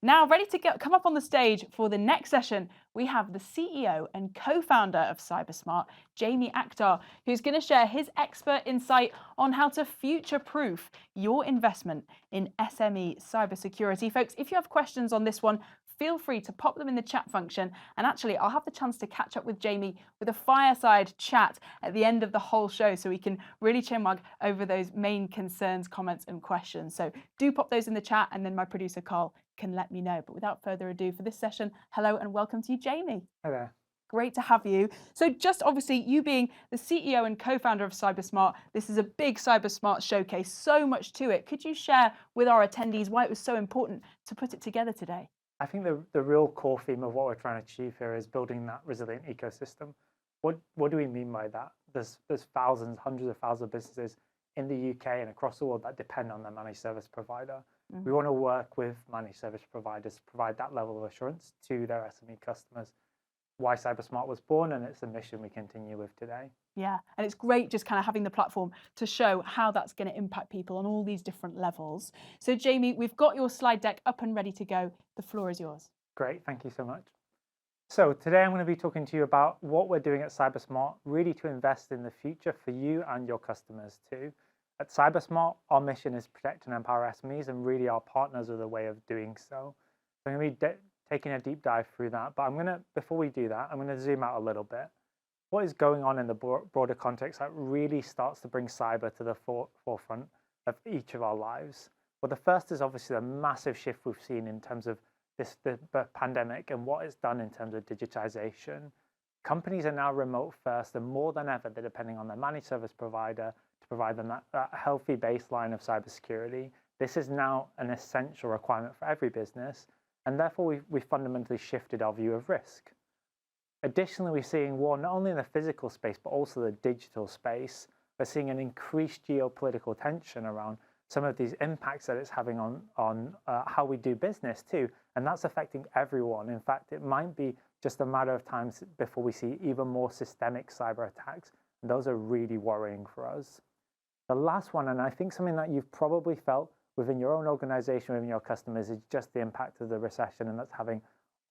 Now, ready to come up on the stage for the next session, we have the CEO and co founder of CyberSmart, Jamie Akhtar, who's going to share his expert insight on how to future proof your investment in SME cybersecurity. Folks, if you have questions on this one, feel free to pop them in the chat function. And actually, I'll have the chance to catch up with Jamie with a fireside chat at the end of the whole show so we can really chinwag over those main concerns, comments, and questions. So do pop those in the chat, and then my producer, Carl, can let me know. But without further ado, for this session, hello and welcome to you, Jamie. Hi there. Great to have you. So just obviously you being the CEO and co-founder of CyberSmart, this is a big CyberSmart showcase, so much to it. Could you share with our attendees why it was so important to put it together today? I think the real core theme of what we're trying to achieve here is building that resilient ecosystem. What do we mean by that? There's thousands, hundreds of thousands of businesses in the UK and across the world that depend on their managed service provider. We want to work with managed service providers to provide that level of assurance to their SME customers. Why CyberSmart was born, and it's a mission we continue with today. Yeah, and it's great just kind of having the platform to show how that's going to impact people on all these different levels. So Jamie, we've got your slide deck up and ready to go. The floor is yours. Great, thank you so much. So today I'm going to be talking to you about what we're doing at CyberSmart, really to invest in the future for you and your customers too. At CyberSmart, our mission is protect and empower SMEs, and really our partners are the way of doing so. So I'm going to be taking a deep dive through that, but before we do that, I'm going to zoom out a little bit. What is going on in the broader context that really starts to bring cyber to the forefront of each of our lives? Well, the first is obviously the massive shift we've seen in terms of the pandemic and what it's done in terms of digitization. Companies are now remote first, and more than ever, they're depending on their managed service provider to provide them that healthy baseline of cybersecurity. This is now an essential requirement for every business, and therefore we've fundamentally shifted our view of risk. Additionally, we're seeing war not only in the physical space, but also the digital space. We're seeing an increased geopolitical tension around some of these impacts that it's having on how we do business too. And that's affecting everyone. In fact, it might be just a matter of time before we see even more systemic cyber attacks. And those are really worrying for us. The last one, and I think something that you've probably felt within your own organization, within your customers, is just the impact of the recession and that's having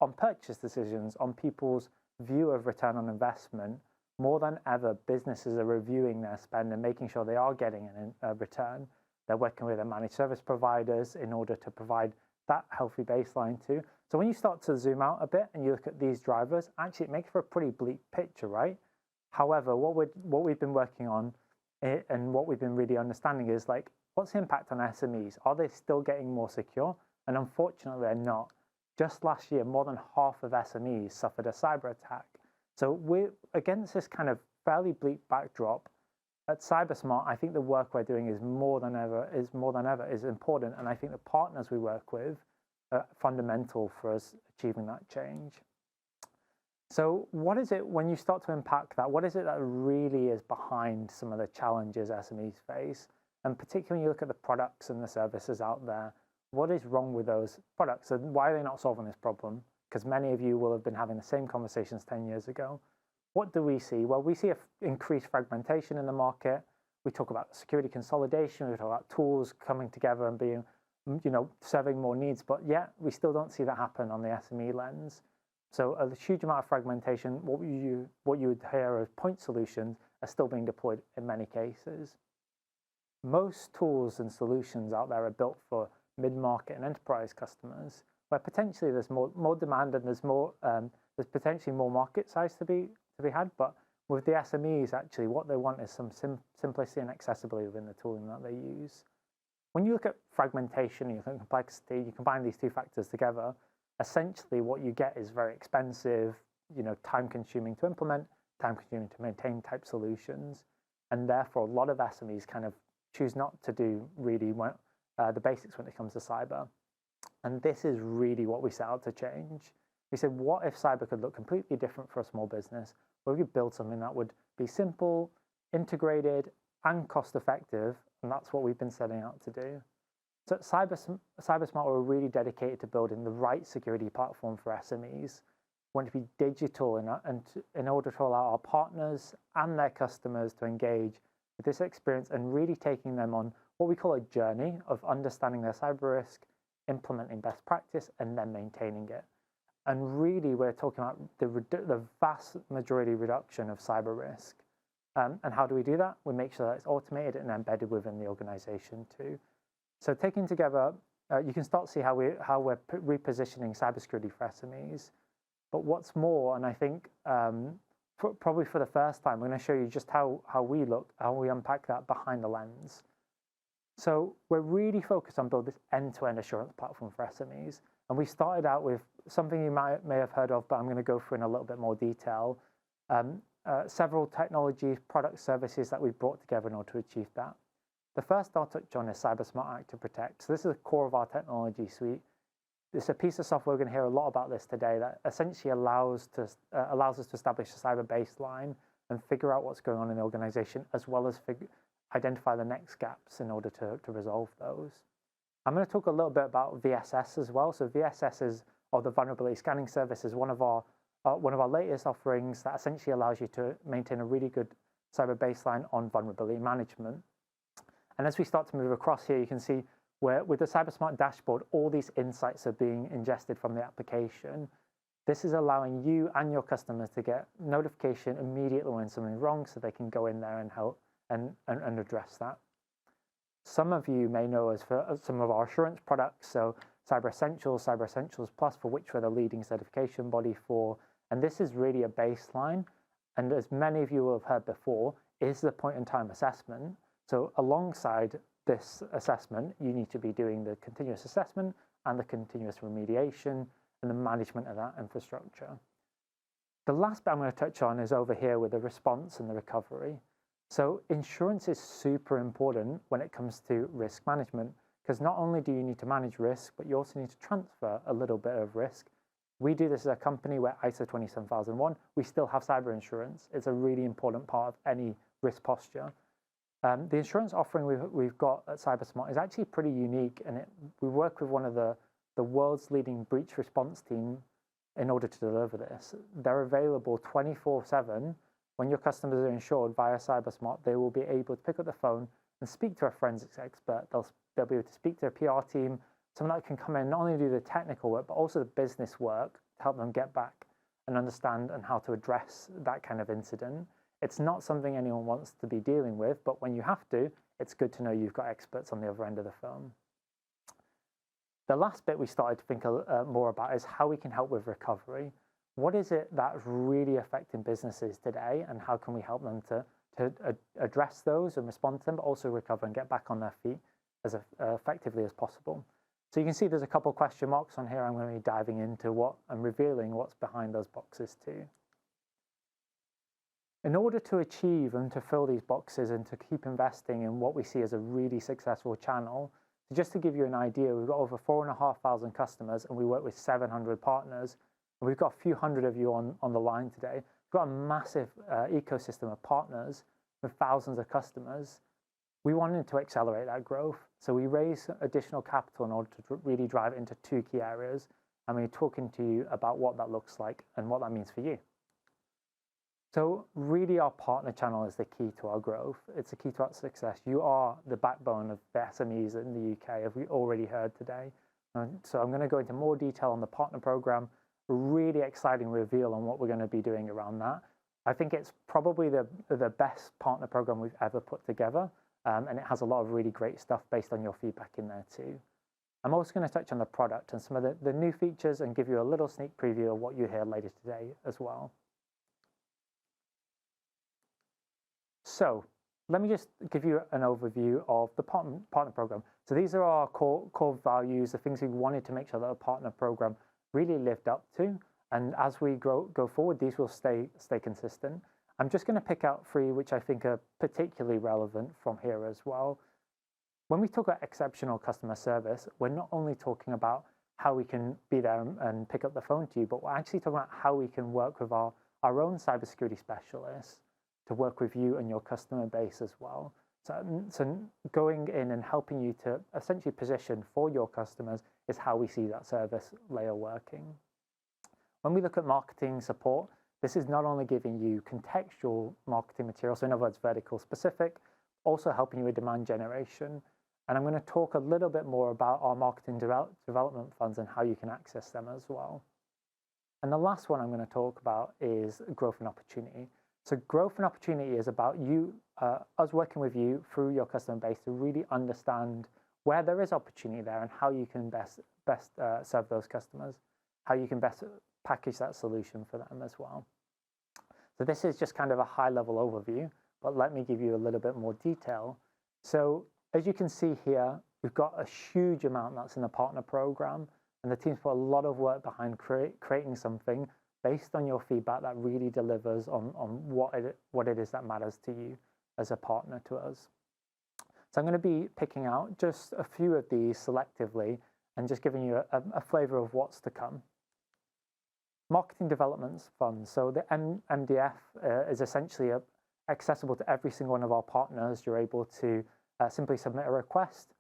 on purchase decisions, on people's view of return on investment. More than ever, businesses are reviewing their spend and making sure they are getting a return. They're working with their managed service providers in order to provide that healthy baseline too. So when you start to zoom out a bit and you look at these drivers, actually it makes for a pretty bleak picture, right? However, what we've been working on and what we've been really understanding is like, what's the impact on SMEs? Are they still getting more secure? And unfortunately, they're not. Just last year, more than half of SMEs suffered a cyber attack. So we're against this kind of fairly bleak backdrop. At CyberSmart, I think the work we're doing is more than ever is important, and I think the partners we work with are fundamental for us achieving that change. So what is it, when you start to unpack that, what is it that really is behind some of the challenges SMEs face? And particularly when you look at the products and the services out there, what is wrong with those products and why are they not solving this problem? Because many of you will have been having the same conversations 10 years ago. What do we see? Well, we see increased fragmentation in the market. We talk about security consolidation. We talk about tools coming together and being, serving more needs. But yet we still don't see that happen on the SME lens. So a huge amount of fragmentation. What you would hear as point solutions are still being deployed in many cases. Most tools and solutions out there are built for mid-market and enterprise customers, where potentially there's more demand and there's potentially more market size to be had. But with the SMEs, actually, what they want is some simplicity and accessibility within the tooling that they use. When you look at fragmentation, you look at complexity, you combine these two factors together, essentially what you get is very expensive, time-consuming to implement, time-consuming to maintain type solutions. And therefore, a lot of SMEs kind of choose not to do really the basics when it comes to cyber. And this is really what we set out to change. We said, what if cyber could look completely different for a small business? Well, we could build something that would be simple, integrated, and cost-effective, and that's what we've been setting out to do. So at CyberSmart, we're really dedicated to building the right security platform for SMEs. We want to be digital in order to allow our partners and their customers to engage with this experience and really taking them on what we call a journey of understanding their cyber risk, implementing best practice, and then maintaining it. And really, we're talking about the vast majority reduction of cyber risk. And how do we do that? We make sure that it's automated and embedded within the organization too. So taking together, you can start to see how we're repositioning cybersecurity for SMEs. But what's more, and I think probably for the first time, we're going to show you just how we look, how we unpack that behind the lens. So we're really focused on building this end-to-end assurance platform for SMEs. And we started out with something you may have heard of, but I'm going to go through in a little bit more detail. Several technologies, product services that we've brought together in order to achieve that. The first I'll touch on is CyberSmart Active Protect. So this is the core of our technology suite. It's a piece of software, we're going to hear a lot about this today, that essentially allows us to establish a cyber baseline and figure out what's going on in the organization, as well as identify the next gaps in order to resolve those. I'm going to talk a little bit about VSS as well. So VSS or the vulnerability scanning service, is one of our latest offerings that essentially allows you to maintain a really good cyber baseline on vulnerability management. And as we start to move across here, you can see where with the CyberSmart dashboard, all these insights are being ingested from the application. This is allowing you and your customers to get notification immediately when something's wrong, so they can go in there and help and address that. Some of you may know us for some of our assurance products, so Cyber Essentials, Cyber Essentials Plus, for which we're the leading certification body for. And this is really a baseline. And as many of you will have heard before, is the point-in-time assessment. So alongside this assessment, you need to be doing the continuous assessment and the continuous remediation and the management of that infrastructure. The last bit I'm going to touch on is over here with the response and the recovery. So insurance is super important when it comes to risk management, because not only do you need to manage risk, but you also need to transfer a little bit of risk. We do this as a company where ISO 27001, we still have cyber insurance. It's a really important part of any risk posture. The insurance offering we've got at CyberSmart is actually pretty unique, and we work with one of the world's leading breach response team in order to deliver this. They're available 24/7. When your customers are insured via CyberSmart, they will be able to pick up the phone and speak to a forensics expert. They'll be able to speak to a PR team, someone that can come in and not only do the technical work, but also the business work to help them get back and understand and how to address that kind of incident. It's not something anyone wants to be dealing with, but when you have to, it's good to know you've got experts on the other end of the phone. The last bit we started to think more about is how we can help with recovery. What is it that's really affecting businesses today, and how can we help them to address those and respond to them, but also recover and get back on their feet as effectively as possible? So you can see there's a couple of question marks on here. I'm going to be diving into and revealing what's behind those boxes too. In order to achieve and to fill these boxes and to keep investing in what we see as a really successful channel, so just to give you an idea, we've got over 4,500 customers and we work with 700 partners. And we've got a few hundred of you on the line today. We've got a massive ecosystem of partners with thousands of customers. We wanted to accelerate that growth. So we raised additional capital in order to really drive into two key areas. And we're talking to you about what that looks like and what that means for you. So really our partner channel is the key to our growth. It's the key to our success. You are the backbone of the SMEs in the UK, as we already heard today. And so I'm going to go into more detail on the partner program, a really exciting reveal on what we're going to be doing around that. I think it's probably the best partner program we've ever put together. And it has a lot of really great stuff based on your feedback in there too. I'm also going to touch on the product and some of the new features and give you a little sneak preview of what you hear later today as well. So let me just give you an overview of the partner program. So these are our core values, the things we wanted to make sure that the partner program really lived up to. And as we go forward, these will stay consistent. I'm just going to pick out three which I think are particularly relevant from here as well. When we talk about exceptional customer service, we're not only talking about how we can be there and pick up the phone to you, but we're actually talking about how we can work with our own cybersecurity specialists to work with you and your customer base as well. So going in and helping you to essentially position for your customers is how we see that service layer working. When we look at marketing support, this is not only giving you contextual marketing material, so in other words, vertical specific, also helping you with demand generation. And I'm going to talk a little bit more about our marketing development funds and how you can access them as well. And the last one I'm going to talk about is growth and opportunity. So growth and opportunity is about us working with you through your customer base to really understand where there is opportunity there and how you can best serve those customers, how you can best package that solution for them as well. So this is just kind of a high-level overview, but let me give you a little bit more detail. So as you can see here, we've got a huge amount that's in the partner program, and the team's put a lot of work behind creating something based on your feedback that really delivers on what it is that matters to you as a partner to us. So I'm going to be picking out just a few of these selectively and just giving you a flavor of what's to come. Marketing development funds. So the MDF is essentially accessible to every single one of our partners. You're able to simply submit a request.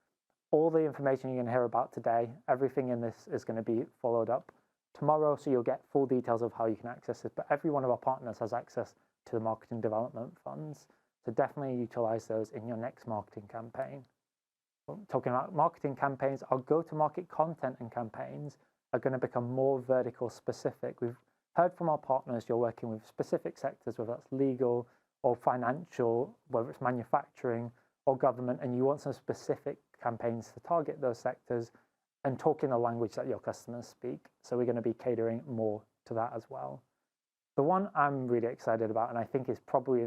All the information you're going to hear about today, everything in this is going to be followed up tomorrow, so you'll get full details of how you can access it. But every one of our partners has access to the marketing development funds. So definitely utilize those in your next marketing campaign. Talking about marketing campaigns, our go-to-market content and campaigns are going to become more vertical specific. We've heard from our partners you're working with specific sectors, whether that's legal or financial, whether it's manufacturing or government, and you want some specific campaigns to target those sectors and talk in the language that your customers speak. So we're going to be catering more to that as well. The one I'm really excited about, and I think is probably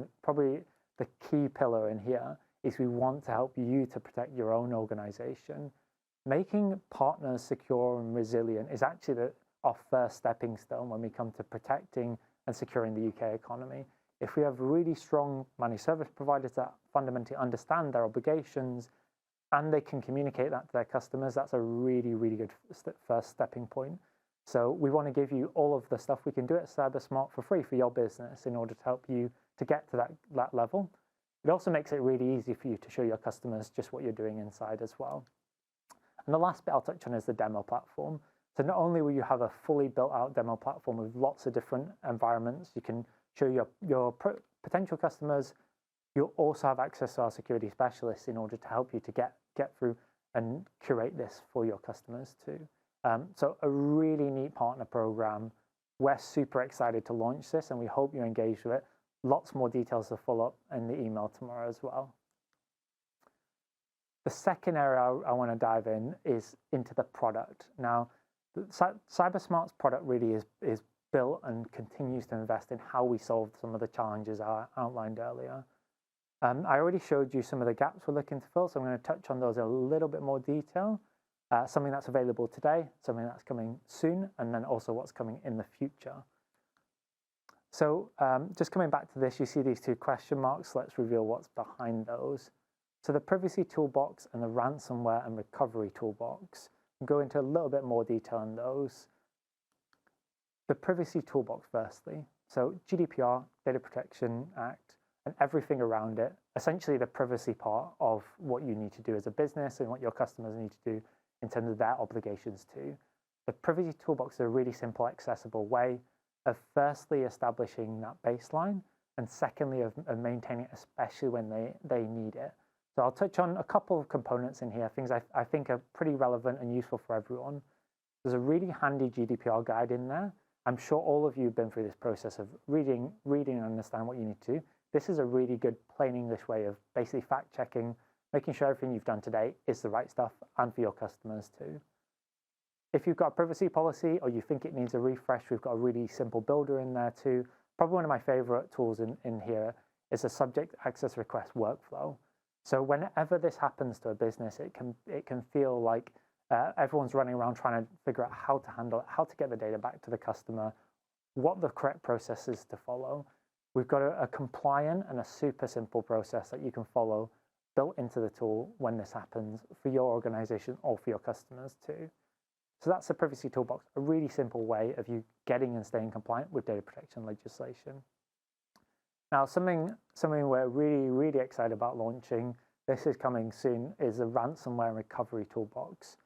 the key pillar in here, is we want to help you to protect your own organization. Making partners secure and resilient is actually our first stepping stone when we come to protecting and securing the UK economy. If we have really strong managed service providers that fundamentally understand their obligations and they can communicate that to their customers, that's a really, really good first stepping point. So we want to give you all of the stuff we can do at CyberSmart for free for your business in order to help you to get to that level. It also makes it really easy for you to show your customers just what you're doing inside as well. And the last bit I'll touch on is the demo platform. So not only will you have a fully built out demo platform with lots of different environments you can show your potential customers, you'll also have access to our security specialists in order to help you to get through and curate this for your customers too. So a really neat partner program. We're super excited to launch this and we hope you're engaged with it. Lots more details to follow up in the email tomorrow as well. The second area I want to dive in is into the product. Now, CyberSmart's product really is built and continues to invest in how we solve some of the challenges I outlined earlier. I already showed you some of the gaps we're looking to fill, so I'm going to touch on those in a little bit more detail. Something that's available today, something that's coming soon, and then also what's coming in the future. So just coming back to this, you see these two question marks. Let's reveal what's behind those. So the privacy toolbox and the ransomware and recovery toolbox. I'll go into a little bit more detail on those. The privacy toolbox firstly. So GDPR, Data Protection Act, and everything around it. Essentially the privacy part of what you need to do as a business and what your customers need to do in terms of their obligations too. The privacy toolbox is a really simple, accessible way of firstly establishing that baseline and secondly of maintaining it, especially when they need it. So I'll touch on a couple of components in here, things I think are pretty relevant and useful for everyone. There's a really handy GDPR guide in there. I'm sure all of you have been through this process of reading and understand what you need to do. This is a really good plain English way of basically fact checking, making sure everything you've done today is the right stuff and for your customers too. If you've got a privacy policy or you think it needs a refresh, we've got a really simple builder in there too. Probably one of my favorite tools in here is a subject access request workflow. So whenever this happens to a business, it can feel like everyone's running around trying to figure out how to handle it, how to get the data back to the customer, what the correct process is to follow. We've got a compliant and a super simple process that you can follow built into the tool when this happens for your organization or for your customers too. So that's the privacy toolbox, a really simple way of you getting and staying compliant with data protection legislation. Now, something we're really, really excited about launching, this is coming soon, is the ransomware recovery toolbox.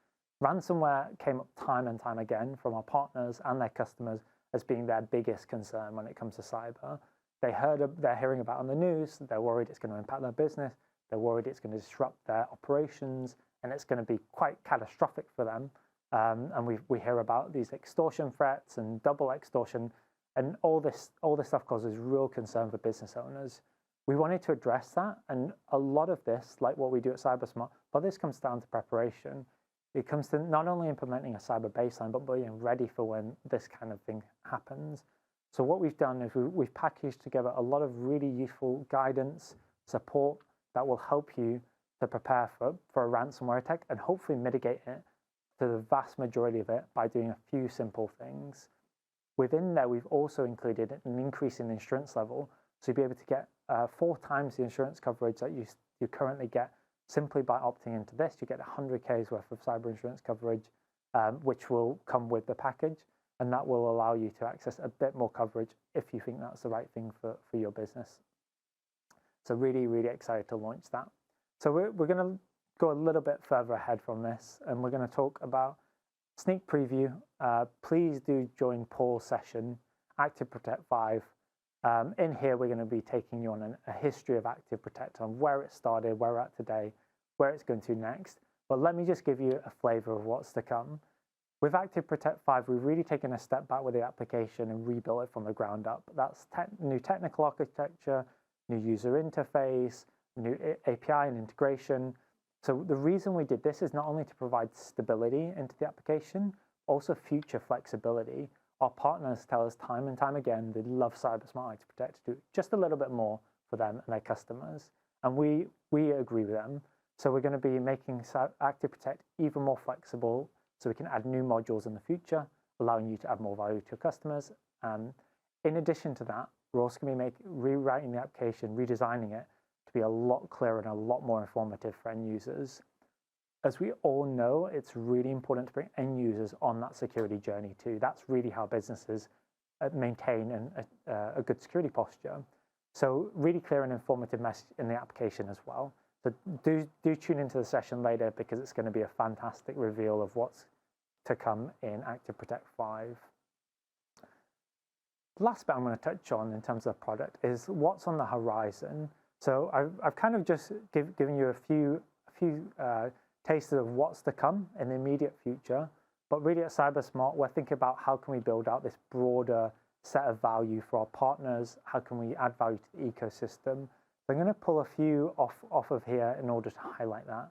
Ransomware came up time and time again from our partners and their customers as being their biggest concern when it comes to cyber. They're hearing about it on the news, they're worried it's going to impact their business, They're worried it's going to disrupt their operations and it's going to be quite catastrophic for them. And we hear about these extortion threats and double extortion, and all this stuff causes real concern for business owners. We wanted to address that, and a lot of this, like what we do at CyberSmart, but this comes down to preparation. It comes to not only implementing a cyber baseline, but being ready for when this kind of thing happens. So what we've done is we've packaged together a lot of really useful guidance, support that will help you to prepare for a ransomware attack and hopefully mitigate it to the vast majority of it by doing a few simple things. Within there, we've also included an increase in the insurance level. So you'll be able to get 4 times the insurance coverage that you currently get simply by opting into this. You get 100K's worth of cyber insurance coverage, which will come with the package. And that will allow you to access a bit more coverage if you think that's the right thing for your business. So really, really excited to launch that. So we're going to go a little bit further ahead from this, and we're going to talk about sneak preview. Please do join Paul's session, Active Protect 5. In here, we're going to be taking you on a history of Active Protect, on where it started, where we're at today, where it's going to next. But let me just give you a flavor of what's to come. With Active Protect 5, we've really taken a step back with the application and rebuilt it from the ground up. That's new technical architecture, new user interface, new API and integration. So the reason we did this is not only to provide stability into the application, also future flexibility. Our partners tell us time and time again they love CyberSmart Active Protect to do just a little bit more for them and their customers. And we agree with them. So we're going to be making Active Protect even more flexible, so we can add new modules in the future, allowing you to add more value to your customers. In addition to that, we're also going to be rewriting the application, redesigning it to be a lot clearer and a lot more informative for end users. As we all know, it's really important to bring end users on that security journey too. That's really how businesses maintain a good security posture. So really clear and informative message in the application as well. So do tune into the session later, because it's going to be a fantastic reveal of what's to come in Active Protect 5. The last bit I'm going to touch on in terms of the product is what's on the horizon. So I've kind of just given you a few tastes of what's to come in the immediate future. But really at CyberSmart, we're thinking about how can we build out this broader set of value for our partners? How can we add value to the ecosystem? So I'm going to pull a few off of here in order to highlight that.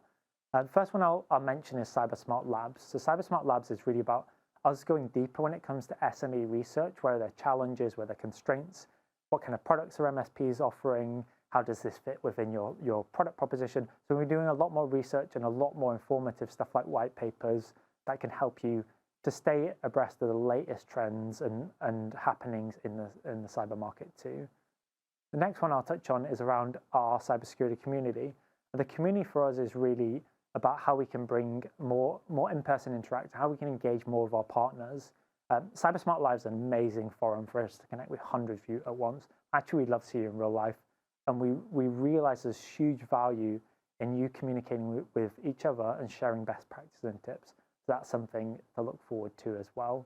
The first one I'll mention is CyberSmart Labs. So CyberSmart Labs is really about us going deeper when it comes to SME research. Where are their challenges, where are their constraints, what kind of products are MSPs offering, how does this fit within your product proposition. So we're doing a lot more research and a lot more informative stuff like white papers that can help you to stay abreast of the latest trends and happenings in the cyber market too. The next one I'll touch on is around our cybersecurity community. The community for us is really about how we can bring more in-person interaction, how we can engage more of our partners. CyberSmart.Live is an amazing forum for us to connect with hundreds of you at once. Actually, we'd love to see you in real life. And we realize there's huge value in you communicating with each other and sharing best practices and tips. So that's something to look forward to as well.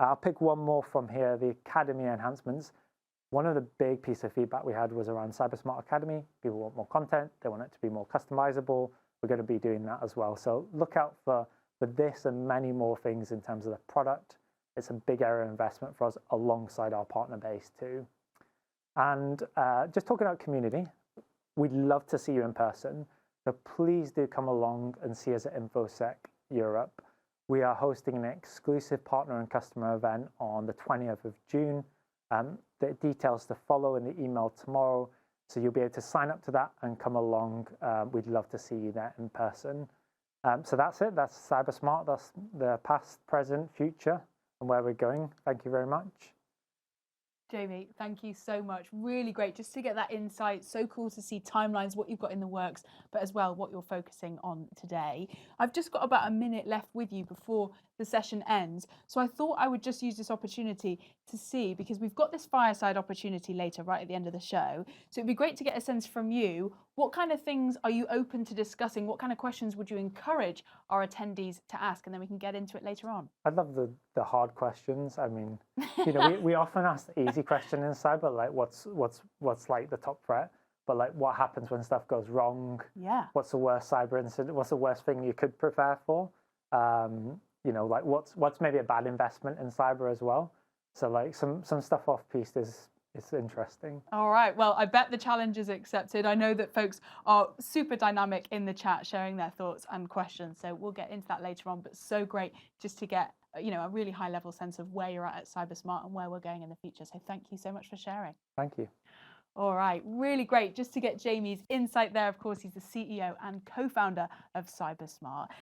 I'll pick one more from here, the Academy enhancements. One of the big pieces of feedback we had was around CyberSmart Academy. People want more content. They want it to be more customizable. We're going to be doing that as well. So look out for this and many more things in terms of the product. It's a big area of investment for us alongside our partner base too. And just talking about community, we'd love to see you in person. So please do come along and see us at InfoSec Europe. We are hosting an exclusive partner and customer event on the 20th of June. The details to follow in the email tomorrow. So you'll be able to sign up to that and come along. We'd love to see you there in person. So that's it. That's CyberSmart. That's the past, present, future, and where we're going. Thank you very much. Jamie, thank you so much. Really great just to get that insight. So cool to see timelines, what you've got in the works, but as well what you're focusing on today. I've just got about a minute left with you before the session ends. So I thought I would just use this opportunity to see, because we've got this fireside opportunity later right at the end of the show. So it'd be great to get a sense from you. What kind of things are you open to discussing? What kind of questions would you encourage our attendees to ask? And then we can get into it later on. I love the hard questions. I mean, we often ask the easy question in cyber, like what's like the top threat. but like what happens when stuff goes wrong? Yeah. What's the worst cyber incident? What's the worst thing you could prepare for? Like what's maybe a bad investment in cyber as well. So like some stuff off piste is interesting. All right. Well, I bet the challenge is accepted. I know that folks are super dynamic in the chat, sharing their thoughts and questions. So we'll get into that later on. But so great just to get a really high level sense of where you're at CyberSmart and where we're going in the future. So thank you so much for sharing. Thank you. All right, really great just to get Jamie's insight there. Of course, he's the CEO and co-founder of CyberSmart.